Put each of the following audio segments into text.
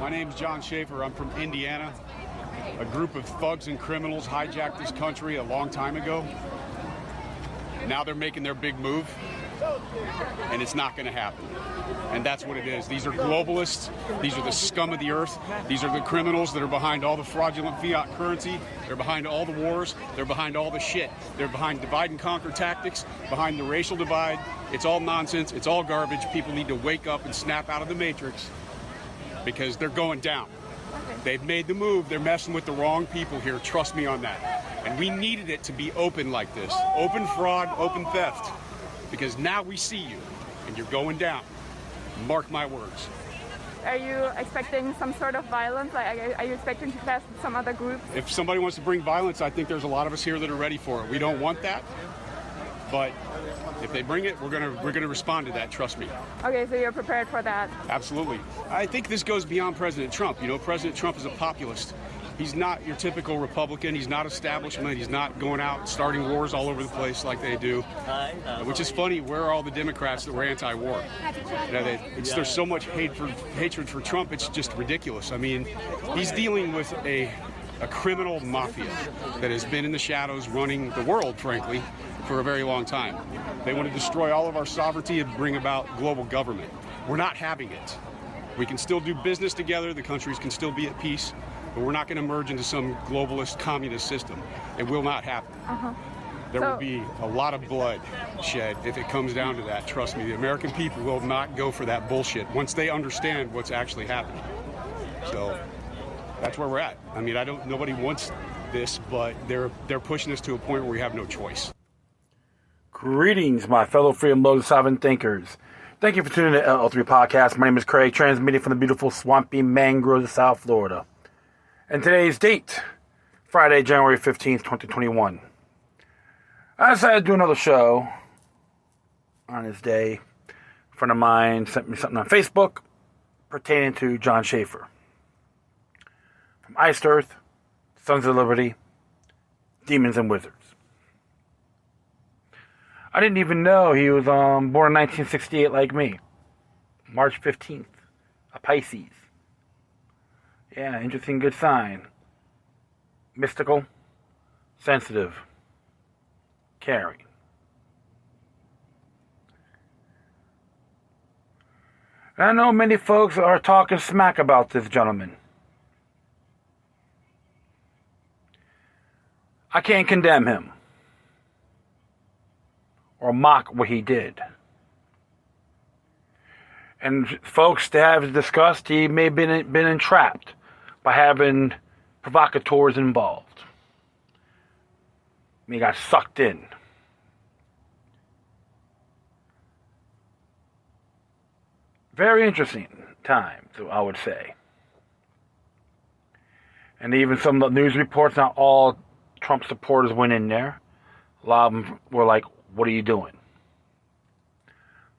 My name's Jon Scaffer. I'm from Indiana. A group of thugs and criminals hijacked this country a long time ago. Now they're making their big move, and it's not going to happen. And that's what it is. These are globalists. These are the scum of the earth. These are the criminals that are behind all the fraudulent fiat currency. They're behind all the wars. They're behind all the shit. They're behind divide and conquer tactics, behind the racial divide. It's all nonsense. It's all garbage. People need to wake up and snap out of the matrix because they're going down. They've made the move. They're messing with the wrong people here. Trust me on that. And we needed it to be open like this. Open fraud, open theft. Because now we see you, and you're going down. Mark my words. Are you expecting some sort of violence? Like, are you expecting to clash with some other groups? If somebody wants to bring violence, I think there's a lot of us here that are ready for it. We don't want that, but if they bring it, we're gonna respond to that. Trust me. Okay, so you're prepared for that? Absolutely. I think this goes beyond President Trump. You know, President Trump is a populist. He's not your typical Republican. He's not establishment. He's not going out starting wars all over the place like they do. Which is funny. Where are all the Democrats that were anti-war? You know, there's so much hatred for Trump. It's just ridiculous. I mean, he's dealing with a criminal mafia that has been in the shadows running the world, frankly, for a very long time. They want to destroy all of our sovereignty and bring about global government. We're not having it. We can still do business together. The countries can still be at peace. But we're not going to merge into some globalist communist system. It will not happen. There will be a lot of blood shed if it comes down to that. Trust me, the American people will not go for that bullshit once they understand what's actually happening. So that's where we're at. I mean, nobody wants this, but they're pushing us to a point where we have no choice. Greetings, my fellow freedom-loving sovereign thinkers. Thank you for tuning in to LL3 Podcast. My name is Craig, transmitting from the beautiful swampy mangroves of South Florida. And today's date, Friday, January 15th, 2021. I decided to do another show on this day. A friend of mine sent me something on Facebook pertaining to Jon Scaffer. From Iced Earth, Sons of Liberty, Demons and Wizards. I didn't even know he was born in 1968 like me. March 15th, a Pisces. Yeah, interesting, good sign. Mystical, sensitive, caring. And I know many folks are talking smack about this gentleman. I can't condemn him or mock what he did. And folks that have discussed he may have been entrapped by having provocateurs involved. He got sucked in. Very interesting time, I would say. And even some of the news reports, not all Trump supporters went in there. A lot of them were like, what are you doing?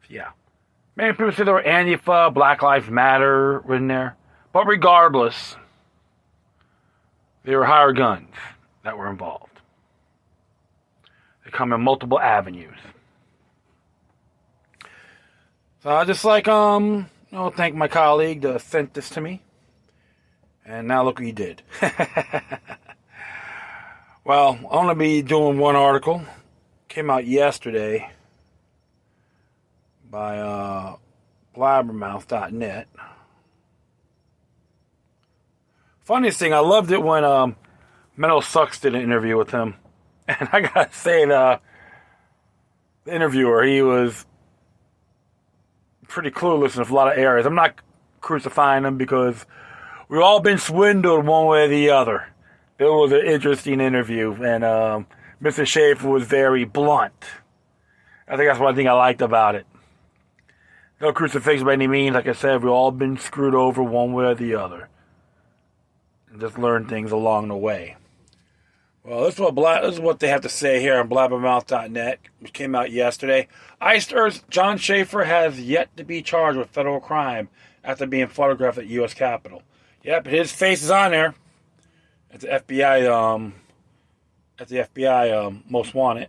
So, yeah. Many people say there were Antifa, Black Lives Matter in there. But regardless, there were hired guns that were involved. They come in multiple avenues. So I just thank my colleague that sent this to me. And now look what he did. Well, I'm going to be doing one article. Came out yesterday by blabbermouth.net. Funniest thing, I loved it when Metal Sucks did an interview with him. And I gotta say, the interviewer, he was pretty clueless in a lot of areas. I'm not crucifying him because we've all been swindled one way or the other. It was an interesting interview, and Mr. Scaffer was very blunt. I think that's one thing I liked about it. No crucifixion by any means. Like I said, we've all been screwed over one way or the other. And just learn things along the way. Well, this is what they have to say here on blabbermouth.net, which came out yesterday. Iced Earth's Jon Scaffer has yet to be charged with federal crime after being photographed at U.S. Capitol. Yep, his face is on there. At the FBI, most wanted.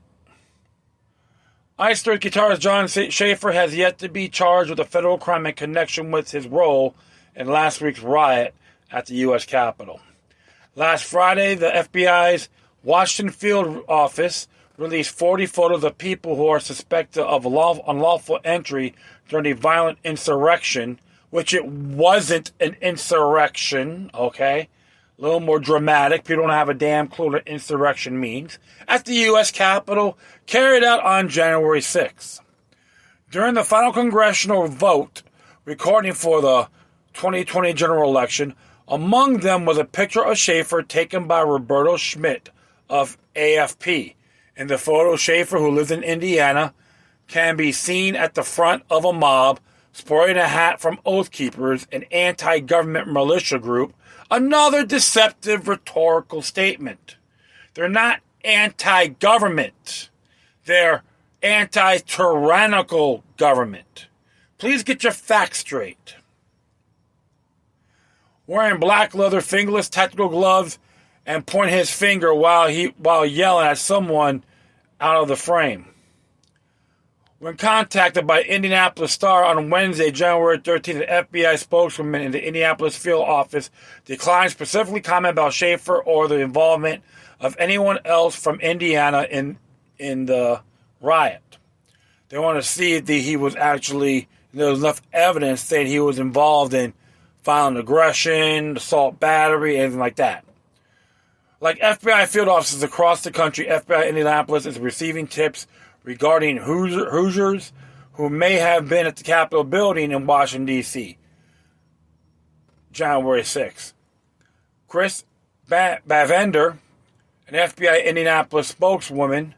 Iced Earth guitarist Jon Scaffer has yet to be charged with a federal crime in connection with his role in last week's riot at the U.S. Capitol. Last Friday, the FBI's Washington field office released 40 photos of people who are suspected of unlawful entry during a violent insurrection, which it wasn't an insurrection, okay? A little more dramatic. People don't have a damn clue what insurrection means. At the U.S. Capitol, carried out on January 6th. During the final congressional vote, recording for the 2020 general election, among them was a picture of Schaeffer taken by Roberto Schmidt of AFP. In the photo, Schaeffer, who lives in Indiana, can be seen at the front of a mob, sporting a hat from Oath Keepers, an anti-government militia group. Another deceptive rhetorical statement. They're not anti-government. They're anti-tyrannical government. Please get your facts straight. Wearing black leather fingerless tactical gloves and point his finger while yelling at someone out of the frame. When contacted by Indianapolis Star on Wednesday, January 13th, an FBI spokeswoman in the Indianapolis field office declined specifically comment about Schaeffer or the involvement of anyone else from Indiana in the riot. They want to see if he was actually, there was enough evidence saying he was involved in violent aggression, assault battery, anything like that. Like FBI field offices across the country, FBI Indianapolis is receiving tips regarding Hoosiers who may have been at the Capitol building in Washington, D.C. January 6th. Chris Bavender, an FBI Indianapolis spokeswoman.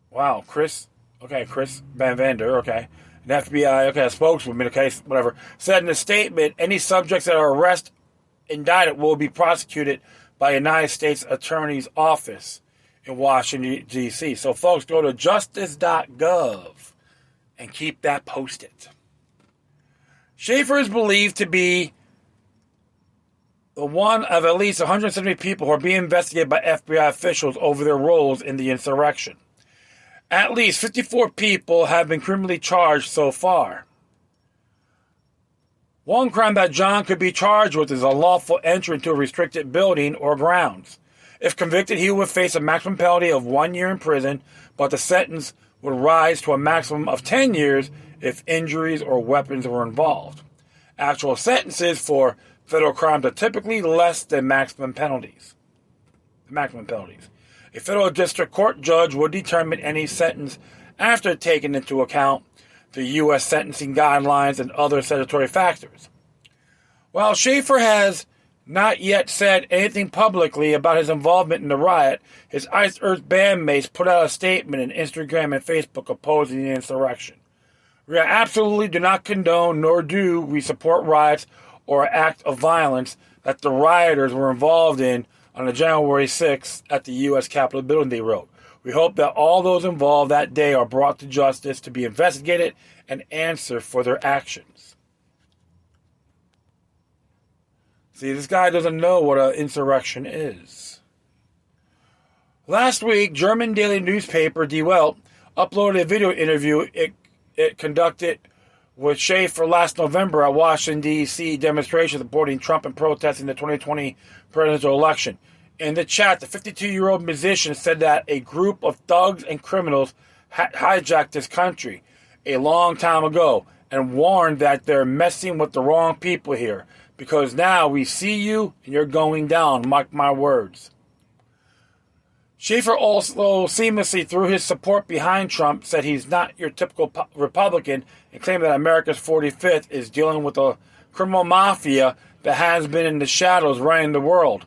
Wow, Chris Bavender, okay. An FBI, a spokeswoman, whatever. Said in a statement, any subjects that are indicted will be prosecuted by United States Attorney's Office in Washington, D.C. So, folks, go to justice.gov and keep that posted. Schaeffer is believed to be the one of at least 170 people who are being investigated by FBI officials over their roles in the insurrection. At least 54 people have been criminally charged so far. One crime that John could be charged with is unlawful entry into a restricted building or grounds. If convicted, he would face a maximum penalty of 1 year in prison, but the sentence would rise to a maximum of 10 years if injuries or weapons were involved. Actual sentences for federal crimes are typically less than maximum penalties. A federal district court judge would determine any sentence after taking into account the U.S. sentencing guidelines and other statutory factors. While Schaeffer has not yet said anything publicly about his involvement in the riot, his Iced Earth bandmates put out a statement on Instagram and Facebook opposing the insurrection. We absolutely do not condone nor do we support riots or act of violence that the rioters were involved in on the January 6th at the U.S. Capitol building, they wrote. We hope that all those involved that day are brought to justice to be investigated and answer for their actions. See, this guy doesn't know what an insurrection is. Last week, German daily newspaper Die Welt uploaded a video interview it conducted with Schaeffer last November at Washington, D.C. demonstration supporting Trump and protesting the 2020 presidential election. In the chat, the 52-year-old musician said that a group of thugs and criminals hijacked this country a long time ago and warned that they're messing with the wrong people here because now we see you and you're going down, mark my words. Schaeffer also seamlessly, through his support behind Trump, said he's not your typical Republican and claimed that America's 45th is dealing with a criminal mafia that has been in the shadows running the world.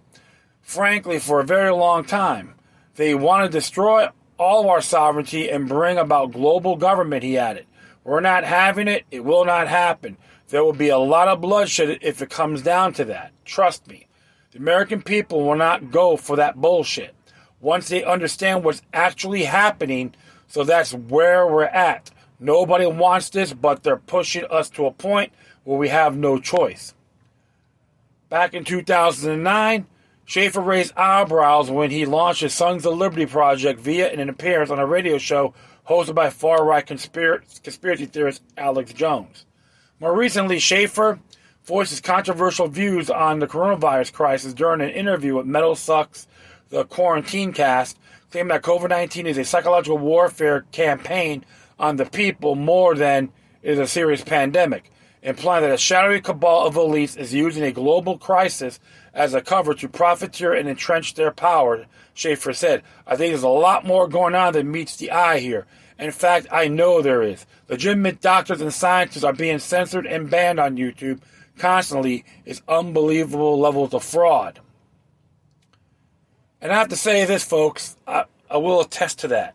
Frankly, for a very long time. They want to destroy all of our sovereignty and bring about global government, he added. We're not having it. It will not happen. There will be a lot of bloodshed if it comes down to that. Trust me. The American people will not go for that bullshit. Once they understand what's actually happening, so that's where we're at. Nobody wants this, but they're pushing us to a point where we have no choice. Back in 2009, Schaeffer raised eyebrows when he launched his Sons of Liberty project via an appearance on a radio show hosted by far-right conspiracy theorist Alex Jones. More recently, Schaeffer voiced his controversial views on the coronavirus crisis during an interview with Metal Sucks, the Quarantine Cast, claiming that COVID-19 is a psychological warfare campaign on the people more than it is a serious pandemic, implying that a shadowy cabal of elites is using a global crisis as a cover to profiteer and entrench their power, Schaeffer said. I think there's a lot more going on than meets the eye here. In fact, I know there is. Legitimate doctors and scientists are being censored and banned on YouTube constantly. It's unbelievable levels of fraud. And I have to say this, folks, I will attest to that.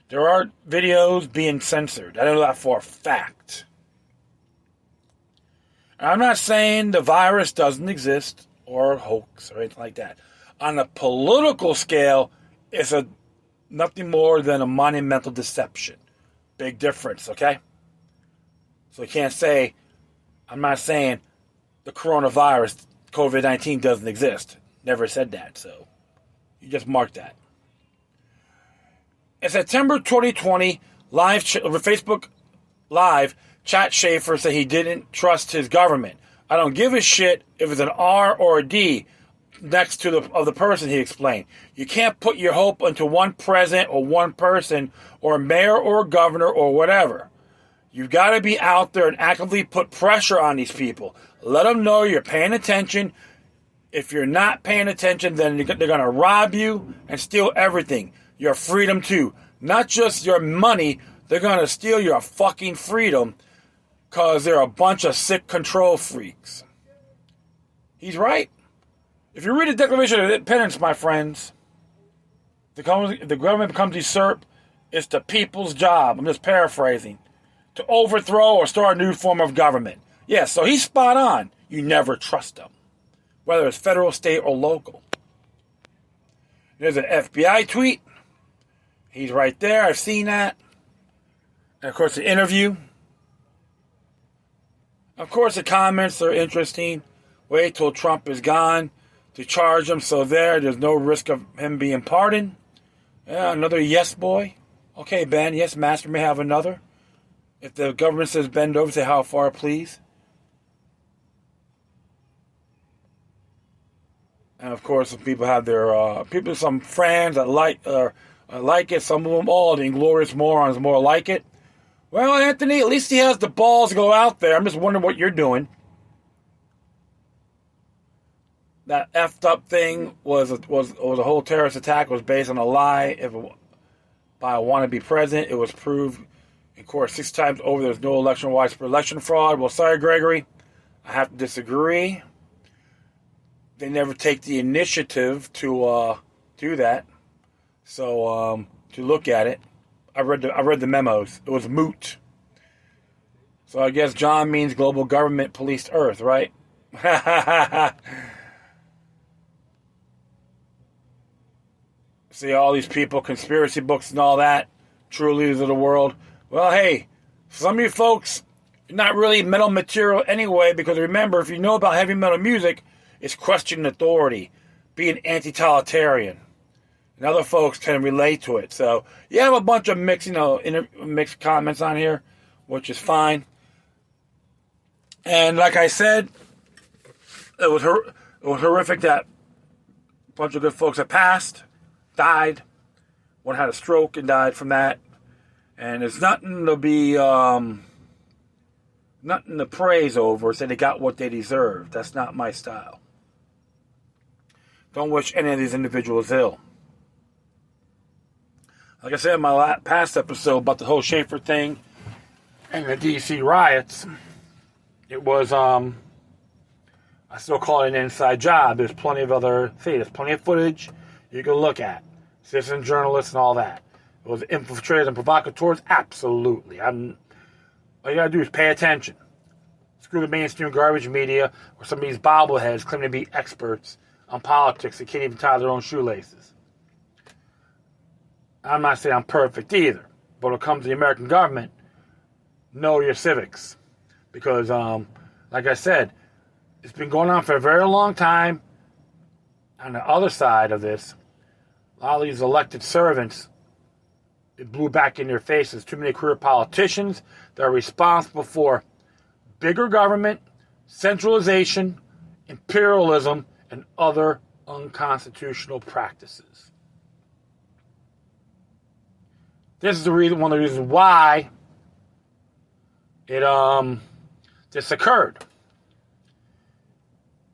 There are videos being censored. I know that for a fact. And I'm not saying the virus doesn't exist or a hoax or anything like that. On a political scale, it's nothing more than a monumental deception. Big difference, okay? So you can't say, I'm not saying the coronavirus, COVID-19 doesn't exist. Never said that, so you just mark that. In September 2020, Facebook Live, Chat Schaeffer said he didn't trust his government. I don't give a shit if it's an R or a D next to the person, he explained. You can't put your hope into one president or one person or a mayor or a governor or whatever. You've got to be out there and actively put pressure on these people. Let them know you're paying attention. If you're not paying attention, then they're going to rob you and steal everything. Your freedom too. Not just your money. They're going to steal your fucking freedom because they're a bunch of sick control freaks. He's right. If you read the Declaration of Independence, my friends, the government becomes usurped. It's the people's job. I'm just paraphrasing. To overthrow or start a new form of government. Yeah, so he's spot on. You never trust them. Whether it's federal, state, or local. There's an FBI tweet. He's right there. I've seen that. And, of course, the interview. Of course, the comments are interesting. Wait till Trump is gone to charge him. So there's no risk of him being pardoned. Yeah, another yes boy. Okay, Ben. Yes, master may have another. If the government says bend over, say how far, please. And of course, some people have their some friends that like it. Some of them, all the inglorious morons, more like it. Well, Anthony, at least he has the balls to go out there. I'm just wondering what you're doing. That effed up thing was a whole terrorist attack. Was based on a lie by a wannabe president. It was proved in court 6 times over. There's no widespread election fraud. Well, sorry, Gregory, I have to disagree. They never take the initiative to do that. So to look at it, I read the memos. It was moot. So I guess John means global government policed Earth, right? See all these people, conspiracy books and all that, true leaders of the world. Well, hey, some of you folks, you're not really metal material anyway, because remember, if you know about heavy metal music, it's questioning authority, being anti-totalitarian. And other folks can relate to it. So you have a bunch of mixed comments on here, which is fine. And like I said, it was horrific that a bunch of good folks have passed, died. One had a stroke and died from that. And there's nothing to be, nothing to praise over. Say they got what they deserve. That's not my style. Don't wish any of these individuals ill. Like I said in my past episode about the whole Schaeffer thing and the D.C. riots, it was, I still call it an inside job. There's plenty of there's plenty of footage you can look at. Citizen journalists and all that. It was infiltrators and provocateurs? Absolutely. All you gotta do is pay attention. Screw the mainstream garbage media or some of these bobbleheads claiming to be experts on politics that can't even tie their own shoelaces. I'm not saying I'm perfect either, but when it comes to the American government, know your civics. Because, like I said, it's been going on for a very long time. On the other side of this, a lot of these elected servants, it blew back in their faces. Too many career politicians that are responsible for bigger government, centralization, imperialism, and other unconstitutional practices. This is one of the reasons why this occurred.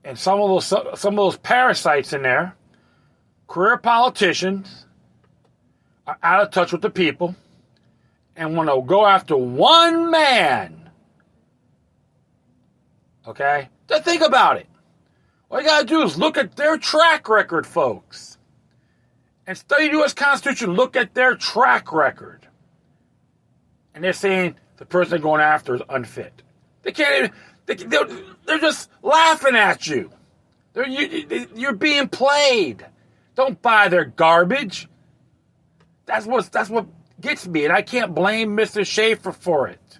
And some of those parasites in there, career politicians, are out of touch with the people and want to go after one man. Okay? Just think about it. All you got to do is look at their track record, folks. And study the U.S. Constitution. Look at their track record. And they're saying the person they're going after is unfit. They can't even... They're just laughing at you. You're being played. Don't buy their garbage. That's what gets me, and I can't blame Mr. Schaffer for it.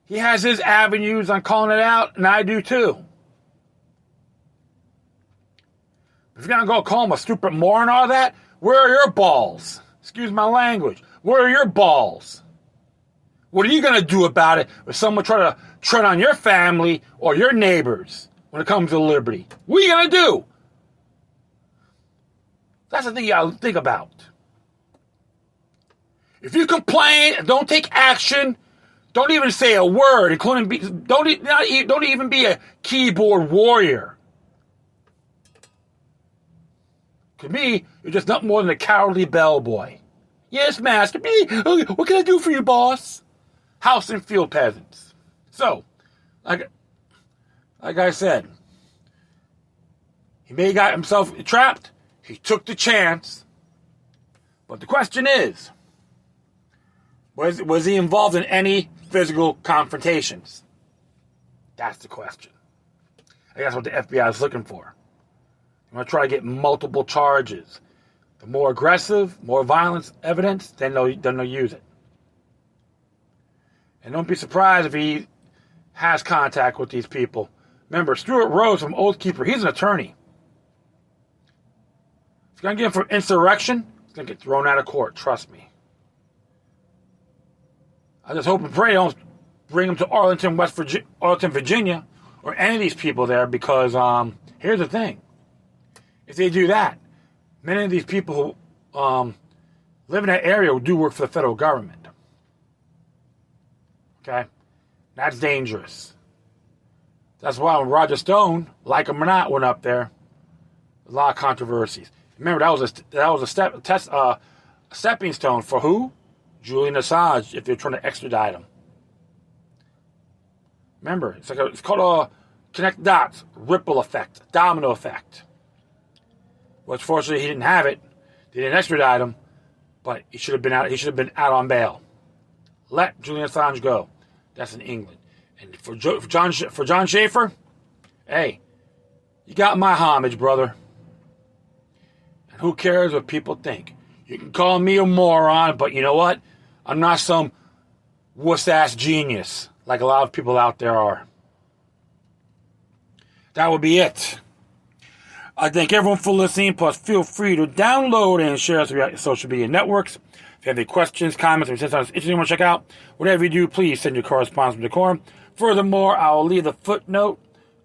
He has his avenues on calling it out, and I do too. If you're gonna go call him a stupid moron and all that, where are your balls? Excuse my language. Where are your balls? What are you going to do about it if someone try to tread on your family or your neighbors when it comes to liberty? What are you going to do? That's the thing you got to think about. If you complain and don't take action, don't even say a word, including don't even be a keyboard warrior. To me, you're just nothing more than a cowardly bellboy. Yes, master. What can I do for you, boss? House and field peasants. So, like I said, he may have got himself trapped. He took the chance. But the question is, was he involved in any physical confrontations? That's the question. I think that's what the FBI is looking for. I'm going to try to get multiple charges. The more aggressive, more violent evidence, then they'll use it. And don't be surprised if he has contact with these people. Remember, Stuart Rose from Oathkeeper, he's an attorney. If you're going to get him for insurrection, he's going to get thrown out of court, trust me. I just hope and pray they don't bring him to Arlington, Virginia, or any of these people there, because here's the thing. If they do that, many of these people who live in that area do work for the federal government. Okay? That's dangerous. That's why when Roger Stone, like him or not, went up there, a lot of controversies. Remember, that was a stepping stone for who? Julian Assange, if they're trying to extradite him. Remember, it's called a connect dots, ripple effect, domino effect. Well, fortunately, he didn't have it. They didn't extradite him, but he should have been out. He should have been out on bail. Let Julian Assange go. That's in England. And for John Schaffer, hey, you got my homage, brother. And who cares what people think? You can call me a moron, but you know what? I'm not some wuss-ass genius like a lot of people out there are. That would be it. I thank everyone for listening. Plus, feel free to download and share us on your social media networks. If you have any questions, comments, or something interesting you want to check out, whatever you do, please send your correspondence with Decorum. Furthermore, I will leave the footnote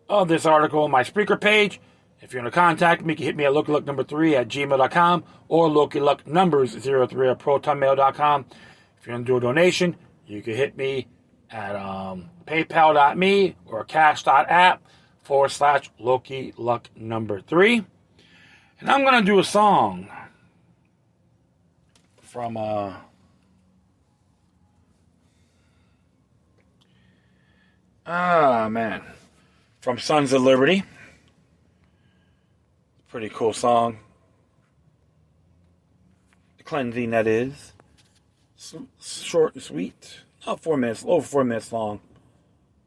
of this article on my Spreaker page. If you want to contact me, you can hit me at LokiLuck3@gmail.com or LokiLuckNumbers03 at ProtonMail.com. If you want to do a donation, you can hit me at PayPal.me or Cash.app/LokiLuck3. And I'm going to do a song from from Sons of Liberty. Pretty cool song. Cleansing, that is. Short and sweet. Not 4 minutes, over 4 minutes long.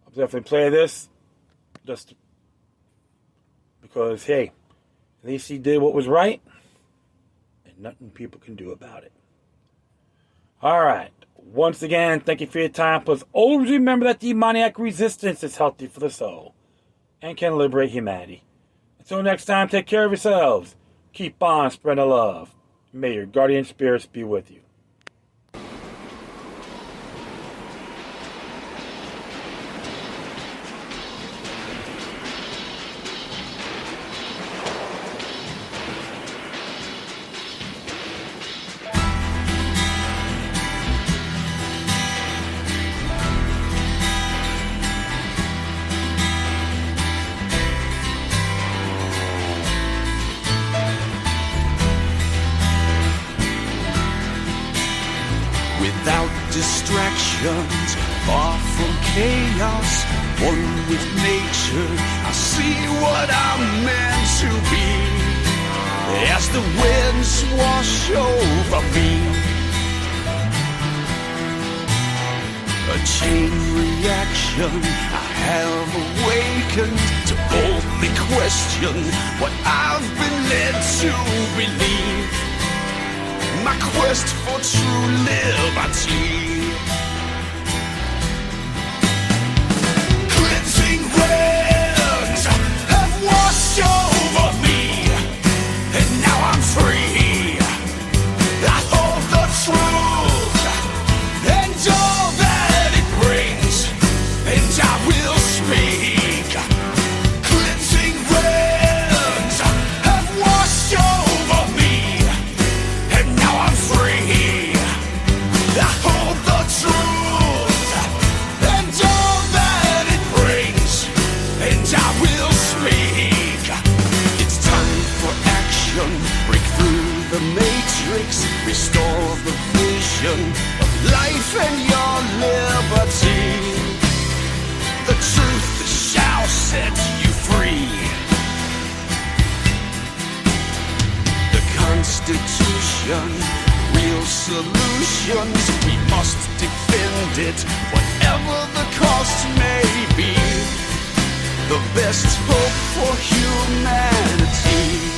I'll definitely play this just because, hey, at least he did what was right and nothing people can do about it. All right. Once again, thank you for your time. Plus, always remember that demoniac resistance is healthy for the soul and can liberate humanity. Until next time, take care of yourselves. Keep on spreading love. May your guardian spirits be with you. distractions, far from chaos, one with nature. I see what I'm meant to be as the winds wash over me. A chain reaction, I have awakened to boldly question what I've been led to believe. My quest for true liberty. Cleansing winds have washed over me, and now I'm free. I hold the truth and all that it brings, and I will speak. Cleansing winds have washed over me, and now I'm free. I hold the truth and all that it brings, and I will speak. It's time for action. Break through the matrix, restore the vision of life and your liberty. The truth shall set you free. The Constitution, real solutions, we must defend it, whatever the cost may be. The best hope for humanity.